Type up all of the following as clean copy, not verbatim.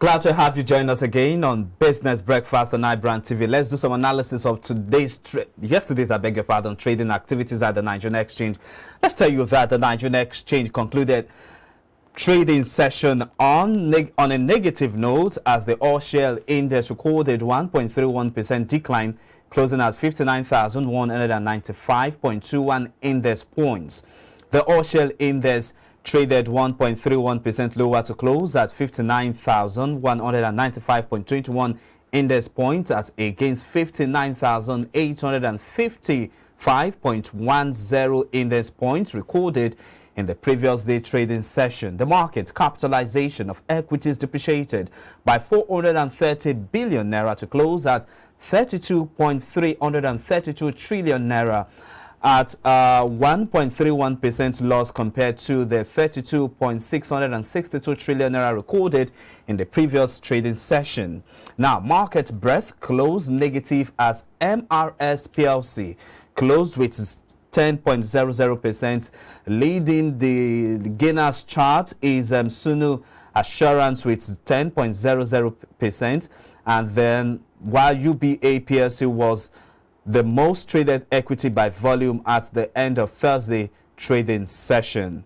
Glad to have you join us again on Business Breakfast on iBrandTV. Let's do some analysis of yesterday's trading activities at the Nigerian Exchange. Let's tell you that the Nigerian Exchange concluded trading session on a negative note as the all-share index recorded 1.31% decline, closing at 59,195.21 index points. The all-share index traded 1.31% lower to close at 59,195.21 index points as against 59,855.10 index points recorded in the previous day trading session. The market capitalization of equities depreciated by 430 billion naira to close at 32.332 trillion naira, at 1.31% loss compared to the 32.662 trillion naira recorded in the previous trading session. Now, market breadth closed negative as MRS PLC closed with 10.00%. Leading the gainers chart is Sunu Assurance with 10.00%, and then while UBA PLC was the most traded equity by volume at the end of Thursday trading session.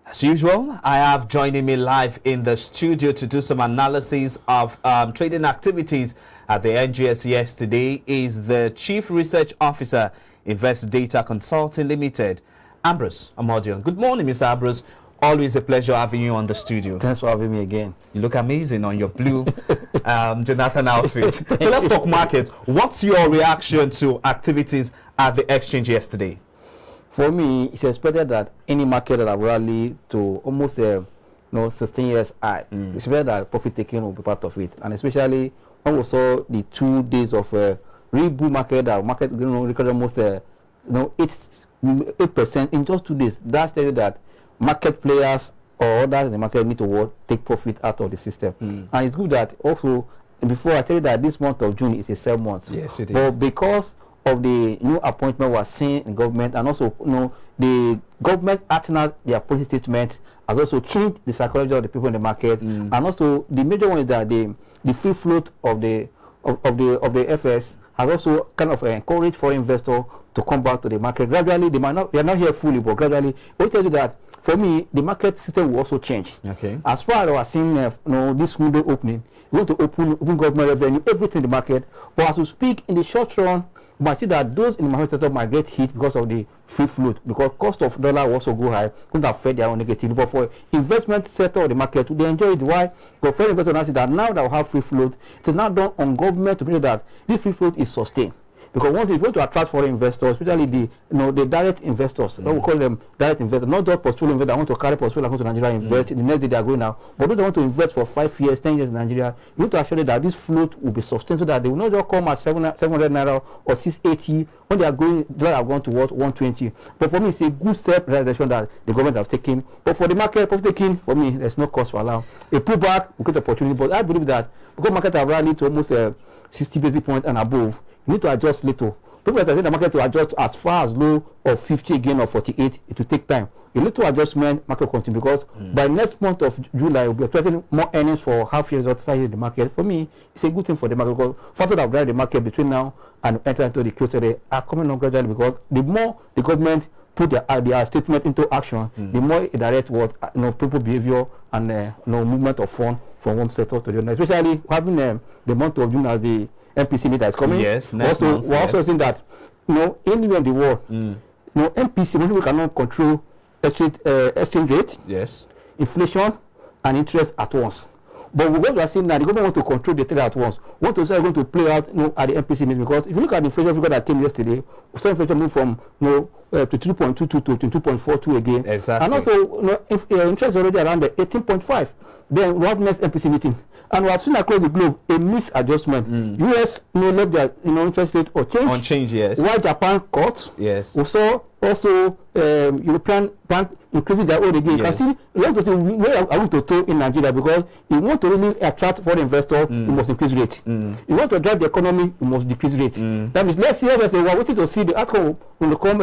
As usual, I have joining me live in the studio to do some analysis of trading activities at the NGS yesterday is the Chief Research Officer, Invest Data Consulting Limited, Ambrose Amodion. Good morning, Mr. Ambrose. Always a pleasure having you on the studio. Thanks for having me again. You look amazing on your blue Jonathan outfit. So let's talk markets. What's your reaction to activities at the exchange yesterday? For me, it's expected that any market that have rallied to almost 16 years high, it's expected that profit taking will be part of it. And especially when we saw the 2 days of real bull market, that market recorded almost 8% in just 2 days. That's telling you that market players or others in the market need to take profit out of the system. And it's good that also, before I said that this month of June is a sell month. Yes, it is. But because of the new appointment we're seeing in government, and also the government acting out their policy statement has also changed the psychology of the people in the market. And also the major one is that the free float of the FS has also kind of encouraged foreign investors to come back to the market. Gradually, they are not here fully, but gradually, we tell you that for me, the market system will also change. Okay. As far as we are seeing this window opening, we want to open government revenue, everything in the market. But as we speak, in the short run, we might see that those in the market sector might get hit because of the free float, because cost of dollar will also go high, going to affect their own negative. But for investment sector of the market, they enjoy it. Why? But for investors, now see that now that we have free float, it is now done on government to make sure that this free float is sustained. Because once if you want to attract foreign investors, especially the direct investors, we call them direct investors, not just portfolio investors that want to carry portfolio and go to Nigeria invest in the next day they are going now, but those that want to invest for 5 years, 10 years in Nigeria, you need to assure them that this float will be sustained so that they will not just come at 700 naira or 680 when they are going to what 120. But for me, it's a good step in that direction that the government have taken. But for the market, profit taking, for me, there's no cost for allow. A pullback will create opportunity, but I believe that because market have rallied to almost 60 basis points and above, you need to adjust little. People that are saying the market to adjust as far as low of 50 again or 48, it will take time. A little adjustment, market will continue because by next month of July, we'll be expecting more earnings for half years outside in the market. For me, it's a good thing for the market because factors that drive the market between now and enter into the close today are coming on gradually because the more the government put their statement into action, the more it direct people behavior and movement of funds from one sector to the other. Especially having the month of June as the MPC meeting is coming. Yes, next month. We're also seeing that anywhere in the world, MPC, most people cannot control exchange rate, yes, inflation, and interest at once. But what we are seeing now, the government want to control the trade at once. What is going to play out at the MPC meeting? Because if you look at the inflation figure that came yesterday, we saw inflation move from to 2.22 to 2.42 again. Exactly. And also, interest already around the 18.5. Then we have next MPC meeting. And we have seen across the globe a misadjustment. US left their interest rate or change. On change, yes. While Japan cut. Yes. We saw also European bank increasing their own again. Yes. You can see, we want to see where are we to throw in Nigeria because if you want to really attract foreign investors, you must increase rate. If you want to drive the economy, you must decrease rate. That means let's see we are waiting to see the outcome when come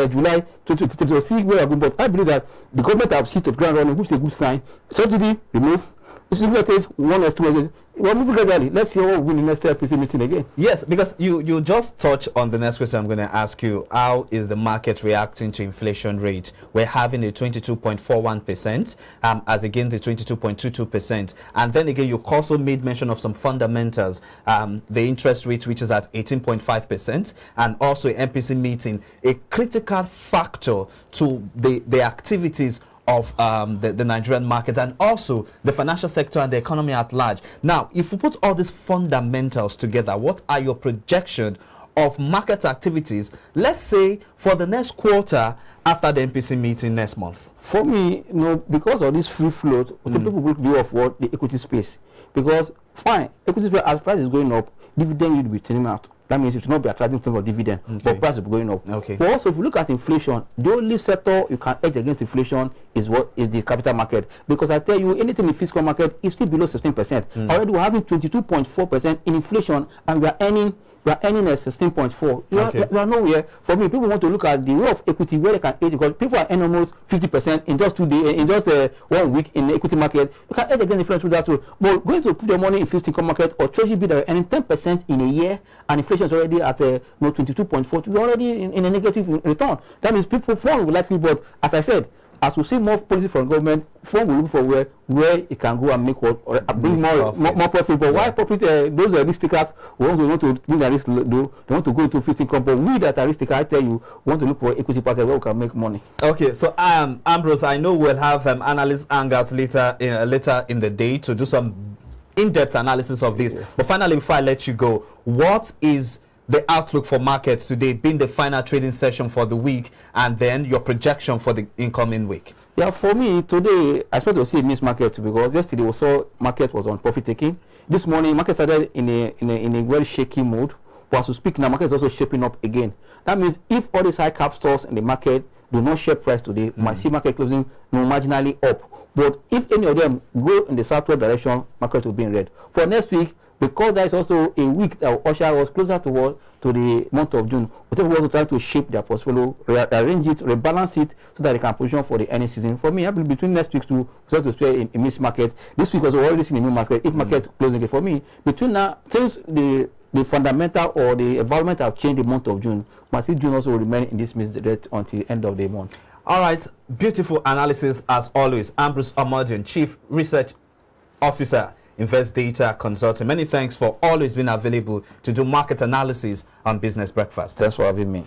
July to see where we are going. But I believe that the government have hit the ground running, which is a good sign. Subsidy remove, It's limited one estimate. We're moving gradually. Let's see how we win the next IPC meeting again. Yes, because you just touch on the next question I'm going to ask you. How is the market reacting to inflation rate? We're having a 22.41% as against the 22.22%. And then again, you also made mention of some fundamentals. The interest rate, which is at 18.5%, and also a MPC meeting, a critical factor to the activities of the Nigerian market and also the financial sector and the economy at large. Now, if we put all these fundamentals together, what are your projections of market activities, let's say, for the next quarter after the MPC meeting next month? For me, because of this free float, people will be off what the equity space. Because, fine, equity space, as price is going up, dividend yield will be turning out. That means it will not be attracting for dividend, but price will be going up. Okay. But also, if you look at inflation, the only sector you can hedge against inflation is the capital market. Because I tell you, anything in the fiscal market is still below 16%. Already we're having 22.4% in inflation, and we are earning at 16.4. We are nowhere. For me, people want to look at the role of equity where they can hedge, because people are earning almost 50% in just 2 days, in just 1 week in the equity market. You can hedge against inflation through that too. But going to put your money in fixed income market or treasury bill that are earning 10% in a year, and inflation is already at 22.4, we're already in a negative return. That means people will likely, but as I said, as we see more policy from government, firm will look for where it can go and make what or bring more profit. But why profit? Those are risk takers who want to bring the risk low. They want to go into fixed income. But we that are risk takers, I tell you, want to look for equity packet where we can make money. Okay, so Ambrose, I know we'll have analyst hangouts later in the day to do some in-depth analysis of this. But finally, before I let you go, what is the outlook for markets today, being the final trading session for the week, and then your projection for the incoming week? Yeah, for me today, I expect to see a mixed market, because yesterday we saw market was on profit taking. This morning, market started in a very shaky mode. But as we speak now, market is also shaping up again. That means if all these high cap stores in the market do not share price today, we might see market closing marginally up. But if any of them go in the southward direction, market will be in red. For next week, because there is also a week that usher was closer to the month of June, people also try to shape their portfolio, arrange it, rebalance it, so that they can position for the earning season. For me, I believe between next week to start to play a mixed market. This week was already seen a mixed market. If market closing again, for me, between now, since the fundamental or the environment have changed the month of June, but still June also will remain in this mixed rate until the end of the month. All right, beautiful analysis as always. Ambrose Omodion, Chief Research Officer, Invest Data Consulting. Many thanks for always being available to do market analysis on Business Breakfast. Thanks for having me.